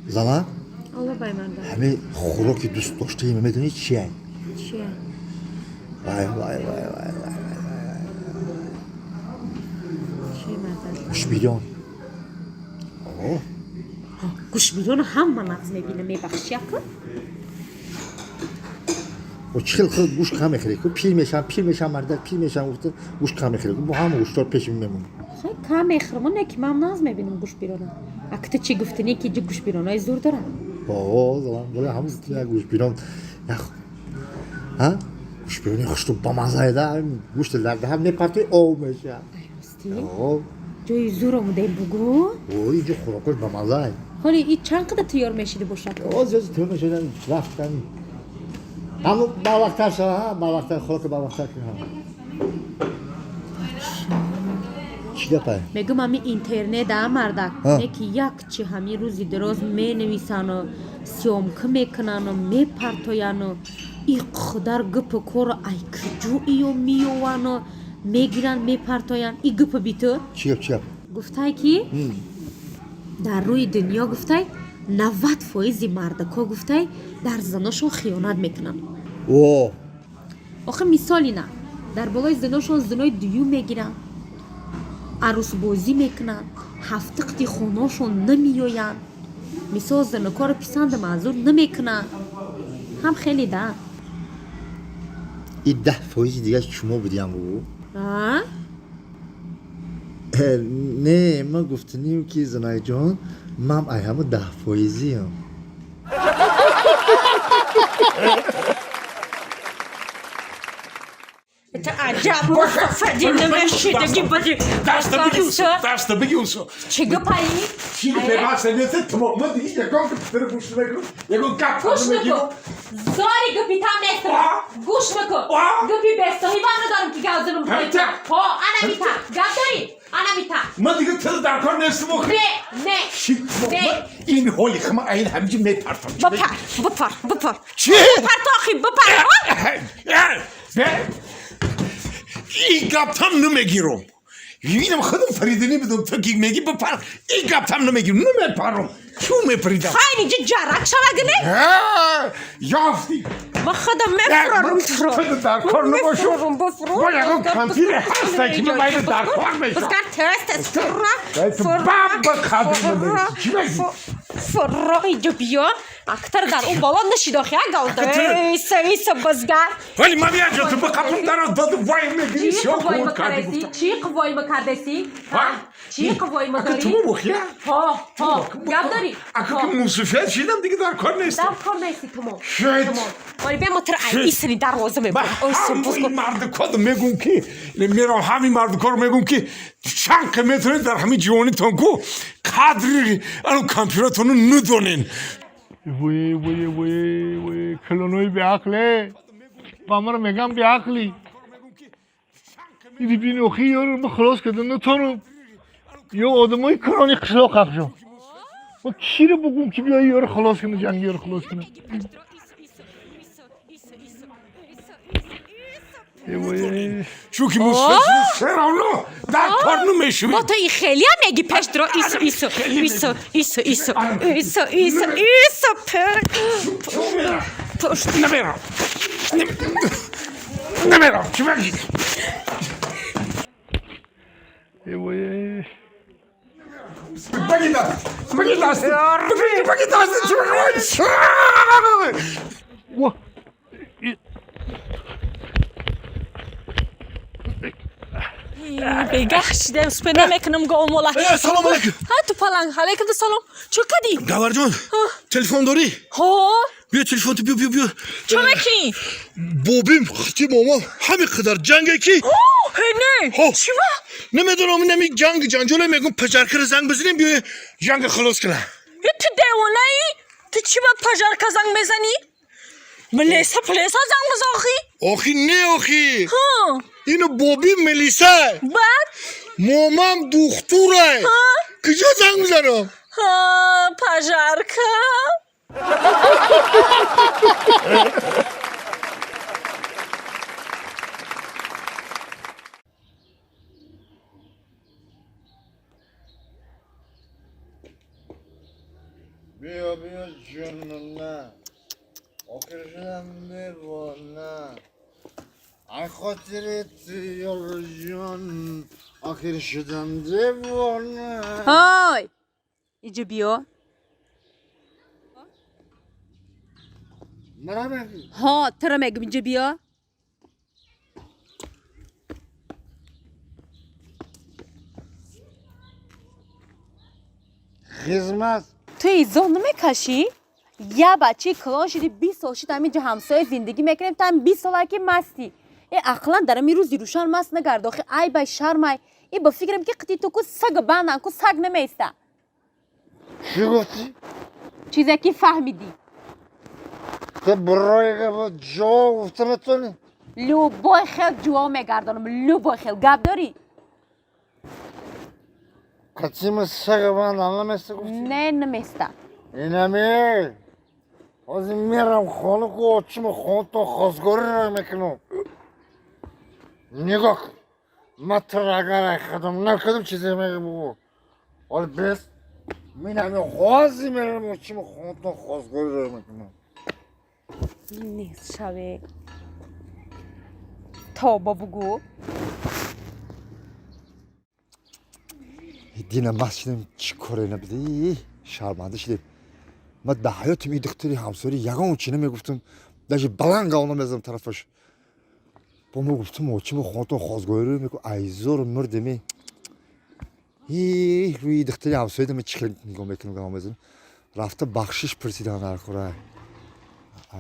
زمان الله بایمانده همه خوراکی دوست داشته میدونی چیه؟ چیه؟ وای وای وای وای چی مزه؟ گوش بیرون آه گوش بیرون هم مغز میبینه میبخشی اکن؟ و چیل خود گوش کم میخوره که پیر میشم مرد پیر میشم گوش کم میخوره که با همه گوشتار پیش میمونه خیلی کم میخرم که من ناز میبینم گوش بیرونه اکتا چی گفتنی که جو گوش بیرونه های زور داره بابا زمان بله همه زیتونه گوش بیرون ها؟ گوش بیرونی خوشتو با مزه ده گوشت لرده هم نپرتوی او میشه راستی؟ آه جای زور آموده بگو اوه اینجا خوراکش با مزه حالا این چند قدر تیار میشیده باشه که؟ آه زیادی تیار میشیدن رفتن همون با وقتر شده ها با وقتر خوراک با وقتر که هم چی گپه؟ میگم همی اینترنت هم مردک که یک چی همی روزی دراز می نویسن و سیامکه میکنن و میپرتوین و ای قدر گپ کور ای کجو ایو میوان و میگیرن میپرتوین ای گپ بیتو چی گپ؟ گفته که در روی دنیا گفته 90% مردکا گفته در زناشون خیانت میکنن اوه آخه مثالی نه در بالای زناشون زنای دیو میگیرن عروس بازی میکنن هفته قطی خوناشون نمیوین مثال زنکار پسند منظور نمیکنن هم خیلی ده این 10% دیگه شما بودیم بگو آه؟ نه من گفتنیم که زنای جان من ای همه 10% هم تو عجب مصطفی نمیشیدگی بدی Därste begjuso. چی گپایی؟ Чига певаса не се тмо, ма ди я гон капитер гуш мегу. Я гон капитер گوش мегу. نکن زاری گپی تم نیستم گوش نکن گپی بسته هیوان ندارم که گازنم کنی ها انا میتا گپ داری انا میتا Ма дига тыл дар кор несу мох. نه Шик. این هولی خما این همینجی میپرتم. بپر چی؟ بپر تو آخی بپر این گپتم نمیگیرم. میبینم خودم فریدنی بدم تو که میگی بپر این گپتم نمیگیرم نمیپرم چون میپریدم خیلی اینجا جرک شوگنه یافتی ما خودم میفرارم تو رو خودم در کار نباشم با یکم کانتیر هسته که من باید در کار میشم بسکر تست تو باب خدم نمیگی چی میگی؟ فرا اینجا بیا اکتر در اون بالا نشیداخی اگل ایسا بزگر ولی من بیا جا تو بقبم در از داد وای میگیری چی شو قوایی خود کردی مکردسی؟ گفتم چی قوایی مکردسی؟ چی قوایی اگه تو مکردی؟ بخیه ها گم داری؟ اگه که موسیفیت شیدم دیگه در کار نیستم در کار نیستی تمام شاید ولی بیا متر ایسانی دروازه من میبرم همین مرد کد میگم که میرم همین مرد کار میگم که چند که میتونه در همین جوانی تانکو قدری الان کامپیوترتونو ندونین وی کلونوی به عقله بامر میگم به عقلی ایدی بین اخی یارو ما خلاص کردن نتونم یا آدمای کرانی قشلاق اخشم ما کی رو بگم که بیا یارو خلاص کنه جنگی یارو خلاص کنه چون که موسیقی سرانو در کار نمیشوی با تو این خیلی هم میگی پشت رو ایسو پشت نمیرم چی بگی بگی دست چی بگی بگخشیدم سپه نمیکنم گام والا سلام علیکم ها تو پلنگ علیکم سلام چو کدی؟ گوهر جان تلفن داری؟ ها بیا تلفن تو بیا چو میکنی؟ بابیم خطی ماما همین قدر جنگه کی نه چی با؟ نمیدونم نمی جنجاله میگم پجرکر زنگ بزنیم بیا جنگ خلاص کنه تو دیوانه ای؟ تو چی با پجرکر زنگ بزنی؟ ملیسا زنگ بزن آخی نه آخی ها اینو بابی ملیسا بعد؟ مامام دختوره کجا زنگ بزنم ها پجرکر بیا بیا جنون نه آخر شدم دیوانه ای خاطرت یار جان آخر شدم دیوانه های اینجا بیا مرا ها ترا میگم اینجا بیا خدمت تو ایزان نمیکشی؟ یا بچه کلان شدی 20 سال شد همینجا همسایه زندگی میکنیم تا هم 20 سال که مستی ای اقلا دارم این روز روشن مست نگرد آخه ای بای شرمای ای با فکرم که قطی تو کو سگ بندن کو سگ نمیسته چی گفتی؟ چیزی که فهمیدی تو برای با جا گفتم تونی لو بای خیل جوا میگردانم لو بای خیل گب داری قطیم سگ بند نمیسته گفتی؟ نه نمیسته اینمی از میرم خانه که آچیم خانتون خواستگاری رو میکنم نگاه کن من تو را اگر خدم نکردم چیزی میگه بگو حالا بس مینمی خوازی میرم آچیم خانتون خواستگاری رو میکنم نیست شوه تا با بگو دینا مسجدم چی کاره نبودی شرمنده شدیم من به حیاتم این دختری همسوری یگان چی نمیگفتم داشت بلند قاونم طرفش با ما گفتم آچیم خانتون خواستگاری رو میکنم ایزار مردمی روی دختری همسایه دم چی خیلی نگاه میکنم قاونم بزنم رفته بخشش پرسیدن در خوره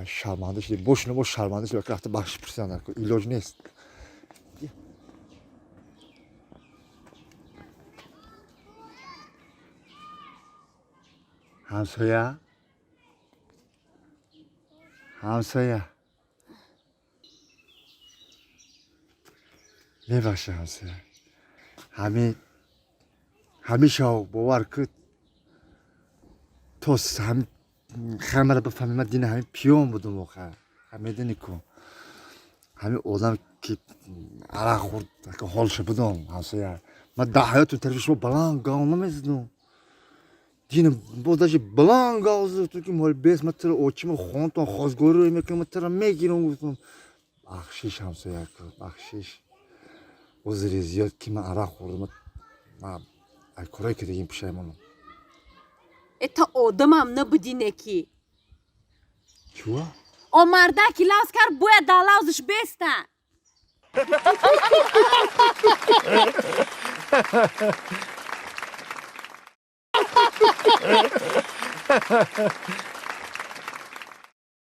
شرمنده شدیم باش نباش شرمنده شدیم که رفته بخشش پرسیدن در خوره ایلاج نیست همسایه همسایه میبخشه همسایه همیشه باور که تو هم خیلی را بفهمی من دین همین پیون بودم آخه همه دینی کن همین آدم که عرق خورد که حالش بودم همسایه من در حیاتون طرف شما بلند گام نمیزدم دینم بوداش بلند گاز تو که مال بیس من تر آچیم خانتون خواستگاری رو میکنم من تر میگیرم گفتم بخشش همسایه کرد بخشش عذری زیاد که من عرق خوردم من ای کارایی که دیگه پشیمونم اتا آدم هم نبودی نکی چوا؟ او مرده که لوز کرد باید در لوزش بیستن